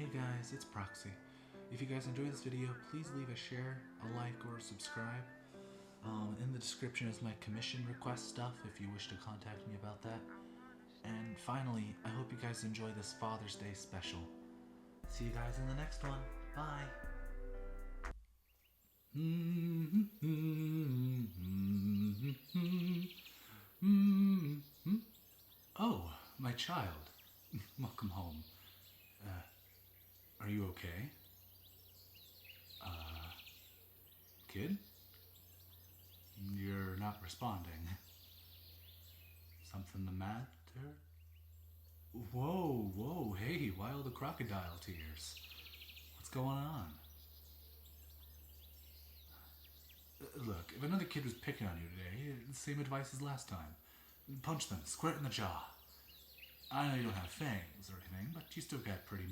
Hey guys, it's Proxy. If you guys enjoy this video, please leave a share, a like, or a subscribe. In the description is my commission request stuff if you wish to contact me about that. And finally, I hope you guys enjoy this Father's Day special. See you guys in the next one. Bye! Oh, my child. Welcome home. Are you okay? Kid? You're not responding. Something the matter? Whoa, hey, why all the crocodile tears? What's going on? Look, if another kid was picking on you today, the same advice as last time. Punch them square in the jaw. I know you don't have fangs or anything, but you still got pretty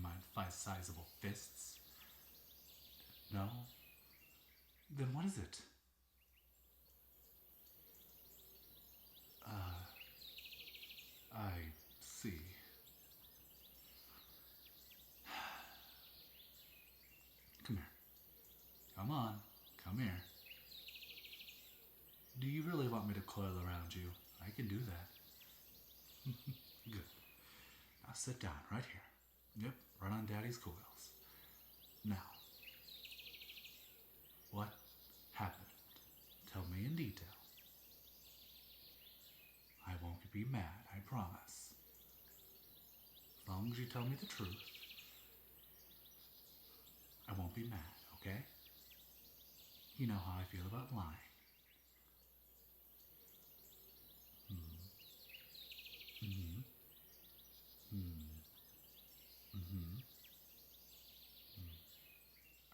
sizable fists. No? Then what is it? I see. Come here. Come on. Come here. Do you really want me to coil around you? I can do that. Good. Now sit down right here. Yep, right on Daddy's coils. Now, what happened? Tell me in detail. I won't be mad, I promise. As long as you tell me the truth, I won't be mad, okay? You know how I feel about lying.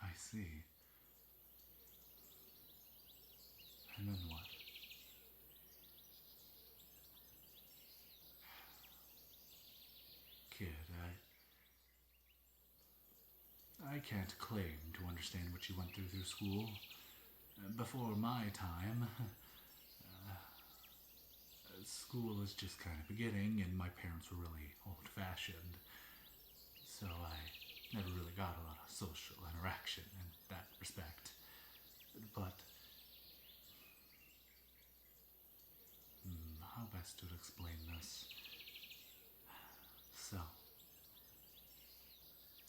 I see. And then what? Kid, I can't claim to understand what you went through school. Before my time, school was just kind of beginning, and my parents were really old-fashioned, so I never really got a lot of social interaction in that respect. But how best to explain this? So,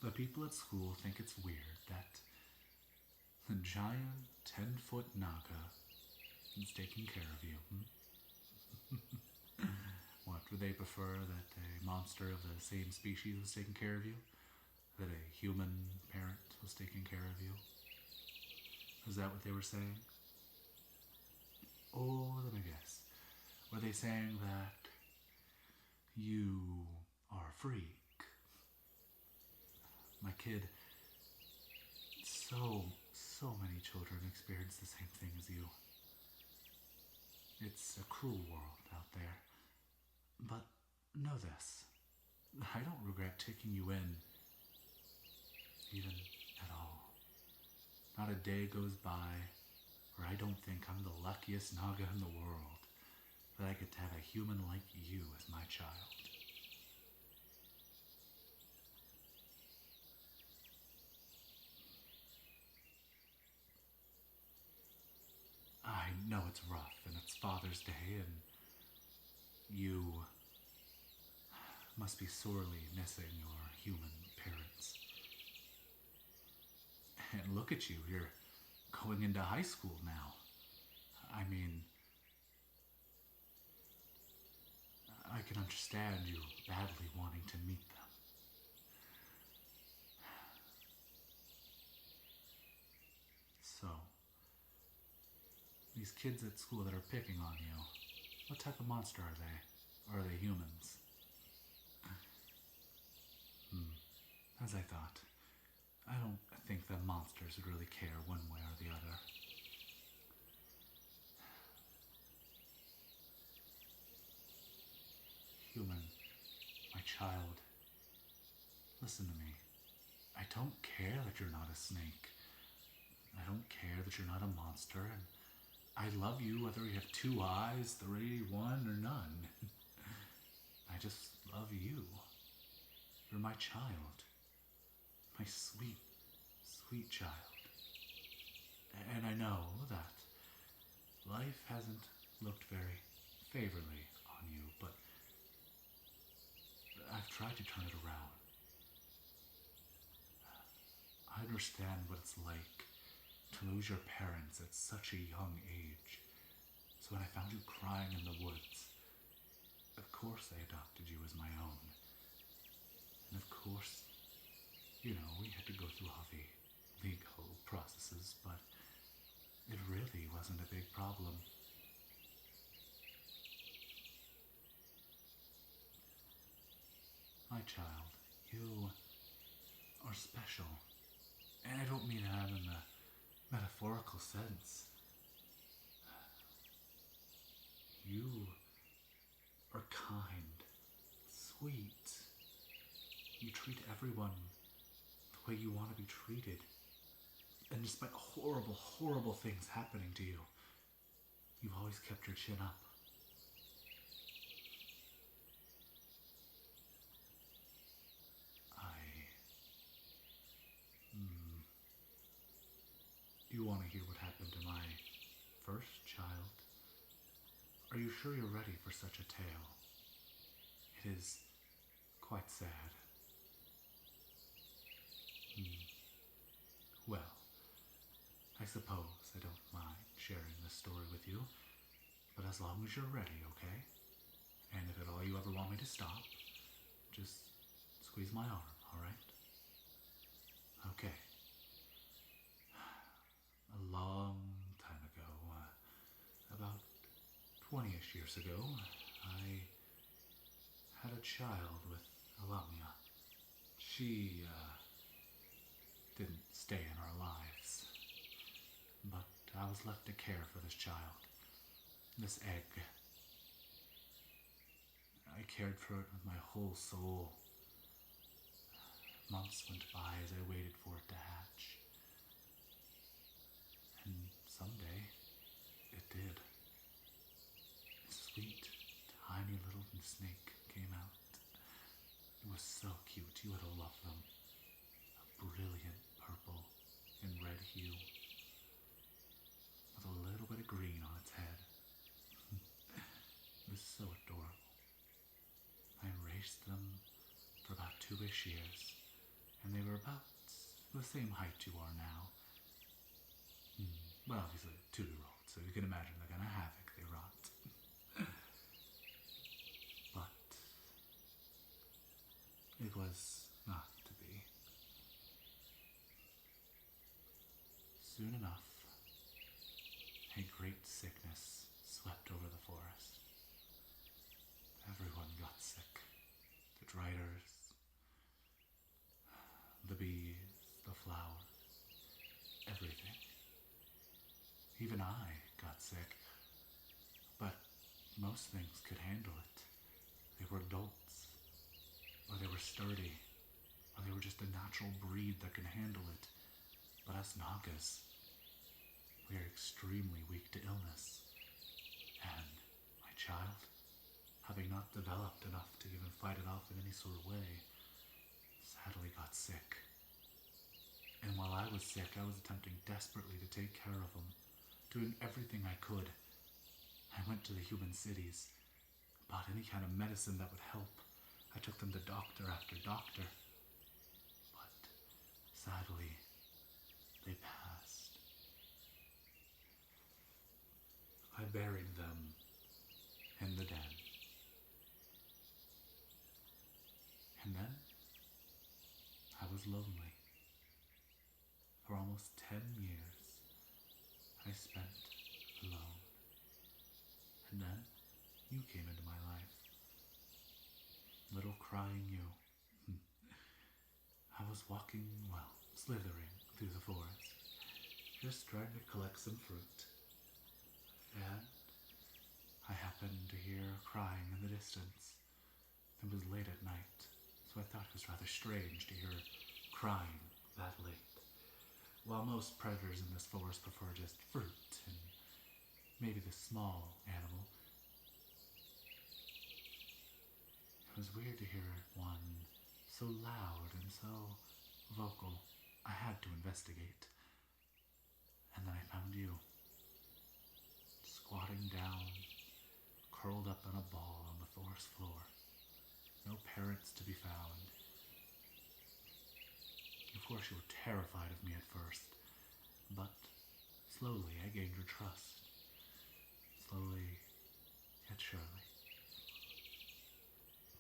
the people at school think it's weird that the giant 10-foot Naga is taking care of you. What, would they prefer that a monster of the same species was taking care of you? That a human parent was taking care of you? Is that what they were saying? Oh, let me guess. Were they saying that you are a freak? My kid, so many children experience the same thing as you. It's a cruel world out there. But know this, I don't regret taking you in, even at all. Not a day goes by where I don't think I'm the luckiest Naga in the world, that I get to have a human like you as my child. I know it's rough, and it's Father's Day, and you must be sorely missing your human parents. And look at you, you're going into high school now. I mean, I can understand you badly wanting to meet them. So, these kids at school that are picking on you, what type of monster are they? Or are they humans? As I thought. I don't think that monsters would really care one way or the other. Human, my child, listen to me. I don't care that you're not a snake. I don't care that you're not a monster, and I love you whether you have 2 eyes, 3, 1, or none. I just love you. You're my child. My sweet, sweet child. And I know that life hasn't looked very favorably on you, but I've tried to turn it around. I understand what it's like to lose your parents at such a young age. So when I found you crying in the woods, of course I adopted you as my own. And of course, we had to go through all the legal processes, but it really wasn't a big problem. My child, you are special. And I don't mean that in the metaphorical sense. You are kind, sweet. You treat everyone the way you want to be treated. And despite horrible, horrible things happening to you, you've always kept your chin up. You want to hear what happened to my first child? Are you sure you're ready for such a tale? It is quite sad. Well, I suppose I don't mind sharing this story with you, but as long as you're ready, okay? And if at all you ever want me to stop, just squeeze my arm, alright? Okay. A long time ago, about 20-ish years ago, I had a child with Alamia. She, didn't stay in our lives, but I was left to care for this child, this egg. I cared for it with my whole soul. Months went by as I waited for it to hatch. And someday, it did. A sweet, tiny little snake came out. It was so cute, you would have loved them. A brilliant purple and red hue, with a little bit of green on its head. It was so adorable. I raised them for about 2-ish years, and they were about the same height you are now. Well, obviously, 2-year-old, so you can imagine the kind of havoc they wrought. But it was not to be. Soon enough, a great sickness swept over the forest. Everyone got sick. The driders, the bees, the flowers, everything. Even I got sick, but most things could handle it. They were adults, or they were sturdy, or they were just a natural breed that could handle it. But us Nagas, we are extremely weak to illness. And my child, having not developed enough to even fight it off in any sort of way, sadly got sick. And while I was sick, I was attempting desperately to take care of him, doing everything I could. I went to the human cities, bought any kind of medicine that would help. I took them to doctor after doctor. But sadly, they passed. I buried them in the den. And then, I was lonely. For almost 10 years, I spent alone. And then, you came into my life. Little crying you. I was walking, slithering through the forest, just trying to collect some fruit. And I happened to hear crying in the distance. It was late at night, so I thought it was rather strange to hear crying that late. While most predators in this forest prefer just fruit and maybe the small animal, it was weird to hear one so loud and so vocal, I had to investigate. And then I found you, squatting down, curled up in a ball on the forest floor. No parents to be found. Of course, you were terrified of me at first, but slowly I gained your trust. Slowly, yet surely.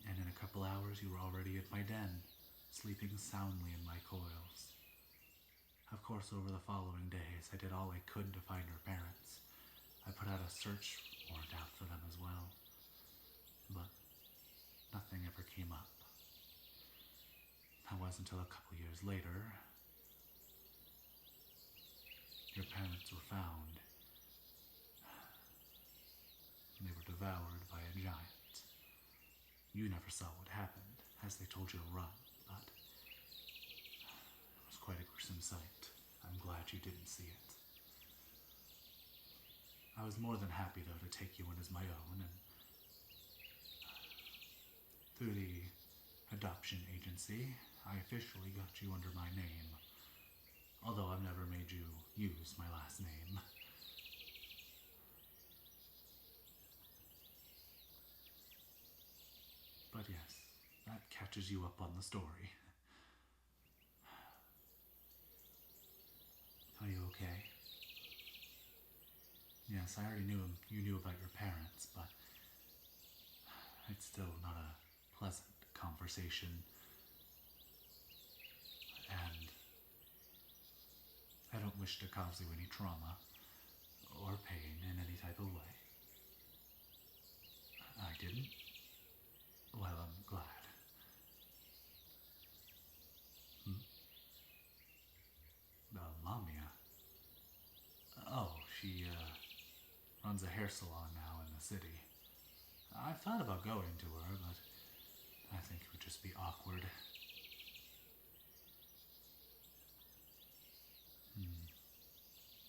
And in a couple hours, you were already at my den, sleeping soundly in my coils. Of course, over the following days, I did all I could to find her parents. I put out a search warrant out for them as well. But nothing ever came up. That was until a couple years later, your parents were found. They were devoured by a giant. You never saw what happened, as they told you to run, but it was quite a gruesome sight. I'm glad you didn't see it. I was more than happy, though, to take you in as my own, and through the adoption agency, I officially got you under my name, although I've never made you use my last name. But yes, that catches you up on the story. Are you okay? Yes, I already knew you knew about your parents, but it's still not a pleasant conversation. And I don't wish to cause you any trauma or pain in any type of way. I didn't? Well, I'm glad. Lamia? Oh, she, runs a hair salon now in the city. I've thought about going to her, but I think it would just be awkward.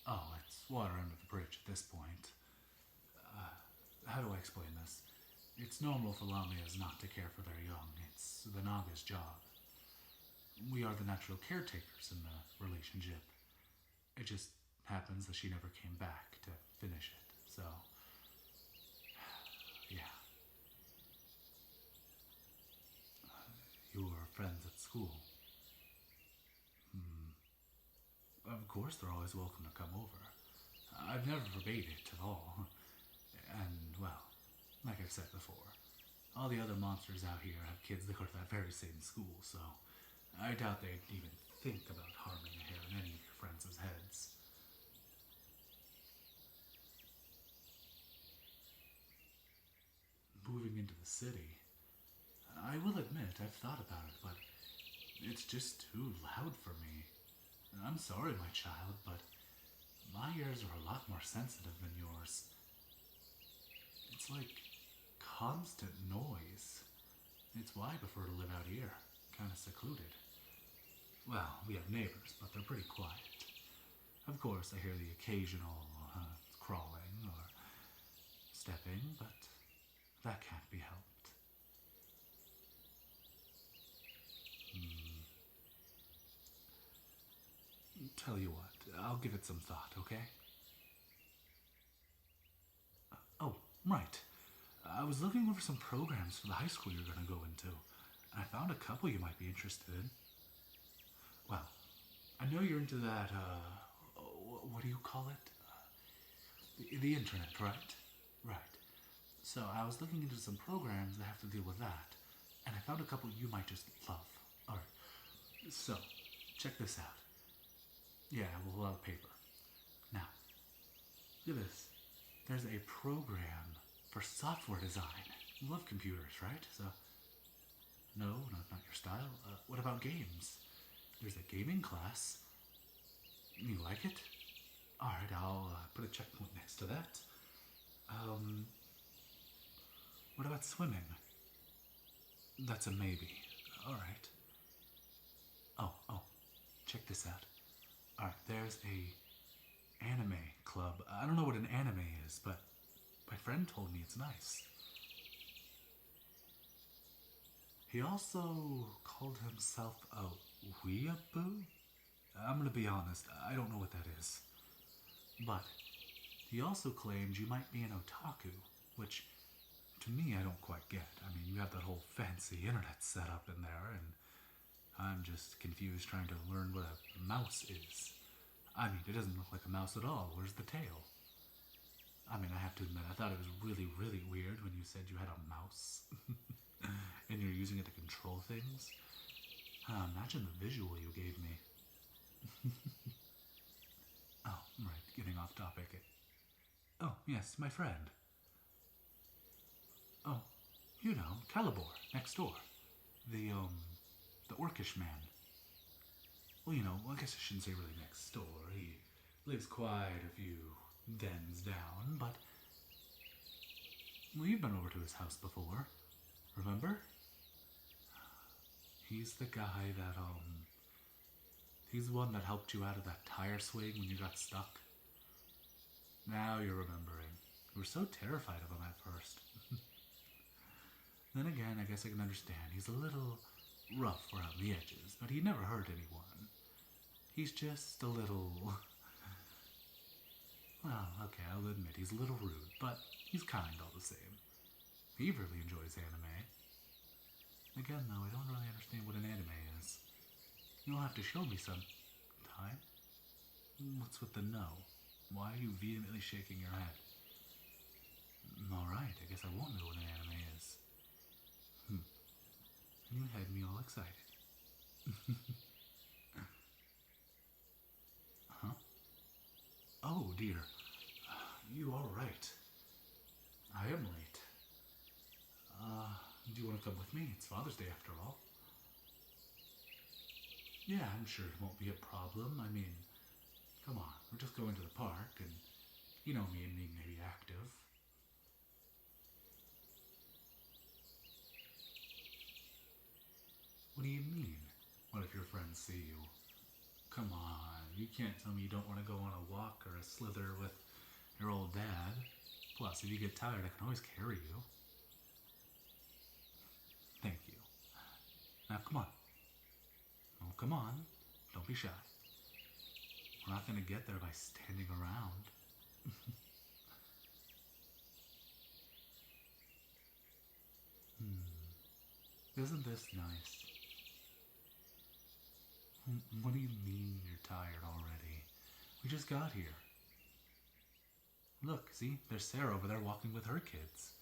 Oh, it's water under the bridge at this point. How do I explain this? It's normal for Lamias not to care for their young. It's the Naga's job. We are the natural caretakers in the relationship. It just happens that she never came back to finish it, so... yeah. You were friends at school. Of course they're always welcome to come over. I've never forbade it at all. And, well, like I've said before, all the other monsters out here have kids that go to that very same school, so I doubt they'd even think about harming a hair in any of your friends' heads. Moving into the city, I will admit I've thought about it, but it's just too loud for me. I'm sorry, my child, but my ears are a lot more sensitive than yours. It's like constant noise. It's why I prefer to live out here, kind of secluded. Well, we have neighbors, but they're pretty quiet. Of course, I hear the occasional crawling or stepping, but that can't be helped. Tell you what, I'll give it some thought, okay? Oh, right. I was looking over some programs for the high school you're going to go into, and I found a couple you might be interested in. Well, I know you're into that, what do you call it? The internet, right? Right. So I was looking into some programs that have to deal with that, and I found a couple you might just love. Alright, so, check this out. Yeah, we'll have paper. Now, look at this. There's a program for software design. You love computers, right? So, no, not your style. What about games? There's a gaming class. You like it? Alright, I'll put a checkpoint next to that. What about swimming? That's a maybe. Alright. Oh, check this out. Alright, there's a anime club. I don't know what an anime is, but my friend told me it's nice. He also called himself a weeaboo? gonna be honest, I don't know what that is. But he also claimed you might be an otaku, which to me I don't quite get. I mean, you have that whole fancy internet setup in there, and I'm just confused trying to learn what a mouse is. I mean, it doesn't look like a mouse at all. Where's the tail? I mean, I have to admit, I thought it was really, really weird when you said you had a mouse and you're using it to control things. Imagine the visual you gave me. Oh, right, getting off topic. Oh, yes, my friend. Oh, you know, Calibor, next door. The orcish man. Well, you know, I guess I shouldn't say really next door. He lives quite a few dens down, but... Well, you've been over to his house before, remember? He's the guy that, he's the one that helped you out of that tire swing when you got stuck. Now you're remembering. You were so terrified of him at first. Then again, I guess I can understand. He's a little rough around the edges, but he never hurt anyone. He's just a little... Well, okay, I'll admit he's a little rude, but he's kind all the same. He really enjoys anime. Again, though, I don't really understand what an anime is. You'll have to show me some time. What's with the no? Why are you vehemently shaking your head? Alright, I guess I won't know what an anime is. You had me all excited. Huh? Oh dear. You are right. I am late. Do you want to come with me? It's Father's Day after all. Yeah, I'm sure it won't be a problem. I mean, come on, we're just going to the park and you know me and being maybe active. What do you mean? What if your friends see you? Come on, you can't tell me you don't want to go on a walk or a slither with your old dad. Plus, if you get tired, I can always carry you. Thank you. Now, come on. Oh, come on. Don't be shy. We're not going to get there by standing around. Isn't this nice? What do you mean you're tired already? We just got here. Look, see? There's Sarah over there walking with her kids.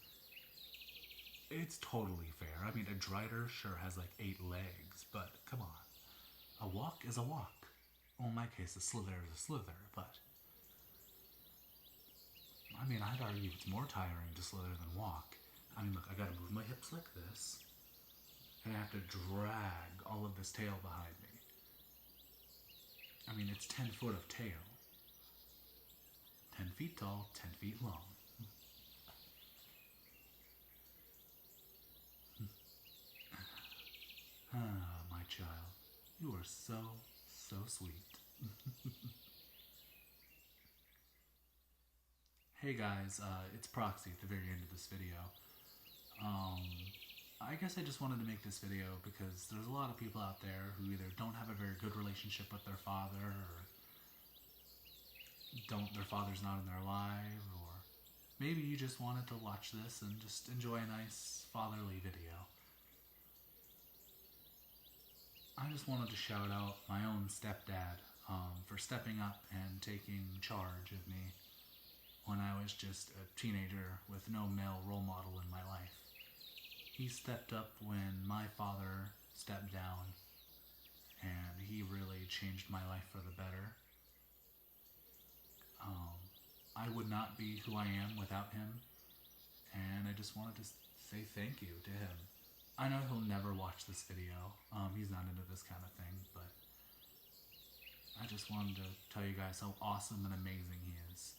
It's totally fair. I mean, a drider sure has like 8 legs, but come on. A walk is a walk. Well, in my case, a slither is a slither, but... I mean, I'd argue it's more tiring to slither than walk. I mean, look, I gotta move my hips like this, and I have to drag all of this tail behind me. I mean, it's 10 foot of tail. 10 feet tall, 10 feet long. Ah, my child, you are so, so sweet. Hey guys, it's Proxy at the very end of this video. I guess I just wanted to make this video because there's a lot of people out there who either don't have a very good relationship with their father, or their father's not in their life, or maybe you just wanted to watch this and just enjoy a nice fatherly video. I just wanted to shout out my own stepdad for stepping up and taking charge of me when I was just a teenager with no male role model in my life. He stepped up when my father stepped down, and he really changed my life for the better. I would not be who I am without him, and I just wanted to say thank you to him. I know he'll never watch this video. He's not into this kind of thing, but I just wanted to tell you guys how awesome and amazing he is.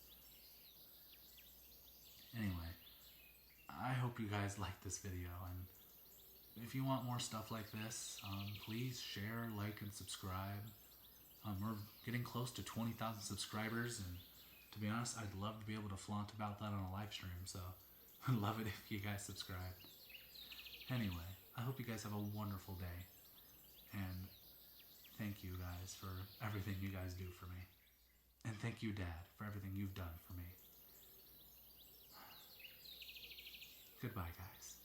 Anyway, I hope you guys liked this video, and if you want more stuff like this, please share, like, and subscribe. We're getting close to 20,000 subscribers, and to be honest, I'd love to be able to flaunt about that on a live stream, so I'd love it if you guys subscribed. Anyway, I hope you guys have a wonderful day, and thank thank you guys for everything you guys do for me. And thank you, Dad, for everything you've done for me. Goodbye, guys.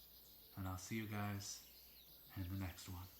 And I'll see you guys in the next one.